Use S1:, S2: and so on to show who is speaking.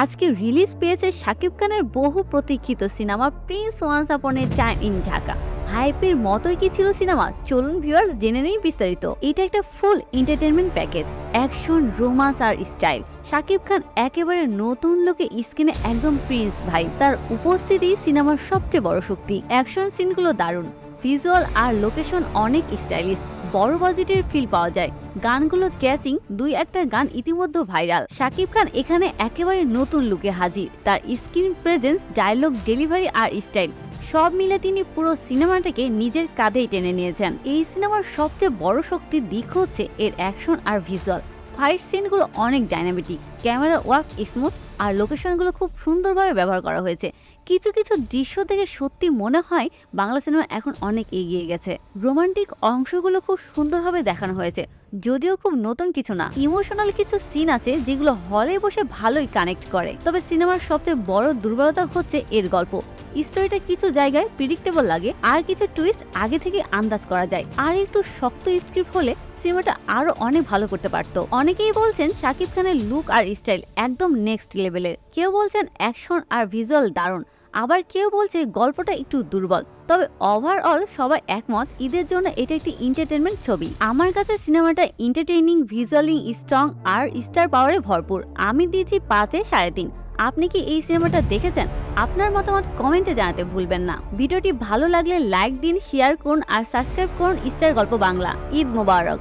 S1: আজকে রিলিজ পেয়েছে শাকিব খানের বহু প্রতীক্ষিত cinema Prince once upon a time in Dhaka. হাইপের মতোই কি ছিল সিনেমা, চলুন ভিউয়ার্স জেনে নেই বিস্তারিত। এটা একটা ফুল এন্টারটেইনমেন্ট প্যাকেজ, অ্যাকশন, রোমান্স আর স্টাইল। শাকিব খান একেবারে নতুন লোকে স্ক্রিনে একদম প্রিন্স ভাই, তার উপস্থিতি সিনেমার সবচেয়ে বড় শক্তি। অ্যাকশন সিনগুলো দারুণ, ভিজুয়াল আর লোকেশন অনেক স্টাইলিশ, বড় বাজেটের ফিল পাওয়া যায়। গানগুলো ক্যাচিং, দুই একটা গান ইতিমধ্যে ভাইরাল। শাকিব খান এখানে একেবারে নতুন লুকে হাজির, তার স্ক্রিন প্রেজেন্স, ডায়লগ ডেলিভারি আর স্টাইল সব মিলে তিনি পুরো সিনেমাটাকে নিজের কাঁধেই টেনে নিয়েছেন। এই সিনেমার সবচেয়ে বড় শক্তির দিক হচ্ছে এর অ্যাকশন আর ভিজুয়াল। ফাইট সিনগুলো অনেক ডাইনামিক, ক্যামেরা ওয়ার্ক স্মুথ আর লোকেশনগুলো খুব সুন্দরভাবে ব্যবহার করা হয়েছে। কিছু কিছু দৃশ্য থেকে সত্যি মনে হয় বাংলা সিনেমা এখন অনেক এগিয়ে গেছে। রোমান্টিক অংশগুলো খুব সুন্দরভাবে দেখানো হয়েছে, যদিও খুব নতুন কিছু না। ইমোশনাল কিছু সিন আছে যেগুলো হলে বসে ভালোই কানেক্ট করে। তবে সিনেমার সবচেয়ে বড় দুর্বলতা হচ্ছে এর গল্প। স্টোরিটা কিছু জায়গায় প্রিডিক্টেবল লাগে, আর কিছু টুইস্ট আগে থেকে আন্দাজ করা যায়। আর একটু শক্ত স্ক্রিপ্ট হলে সিনেমাটা আরো অনেক ভালো করতে পারতো। অনেকেই বলছেন শাকিব খানের লুক আর স্টাইল একদম নেক্সট লেভেলের, কেউ বলছেন অ্যাকশন আর ভিজুয়াল দারুণ, আবার কেউ বলছে গল্পটা একটু দুর্বল। তবে ওভারঅল সবাই একমত, ঈদের জন্য এটা একটি এন্টারটেইনমেন্ট ছবি। আমার কাছে সিনেমাটা এন্টারটেইনিং, ভিজুয়ালি স্ট্রং আর স্টার পাওয়ারে ভরপুর। আমি দিয়েছি 5-এ 3.5। আপনি কি এই সিনেমাটা দেখেছেন? আপনার মতামত কমেন্টে জানাতে ভুলবেন না। ভিডিওটি ভালো লাগলে লাইক দিন, শেয়ার করুন আর সাবস্ক্রাইব করুন স্টার গল্প বাংলা। ঈদ মোবারক।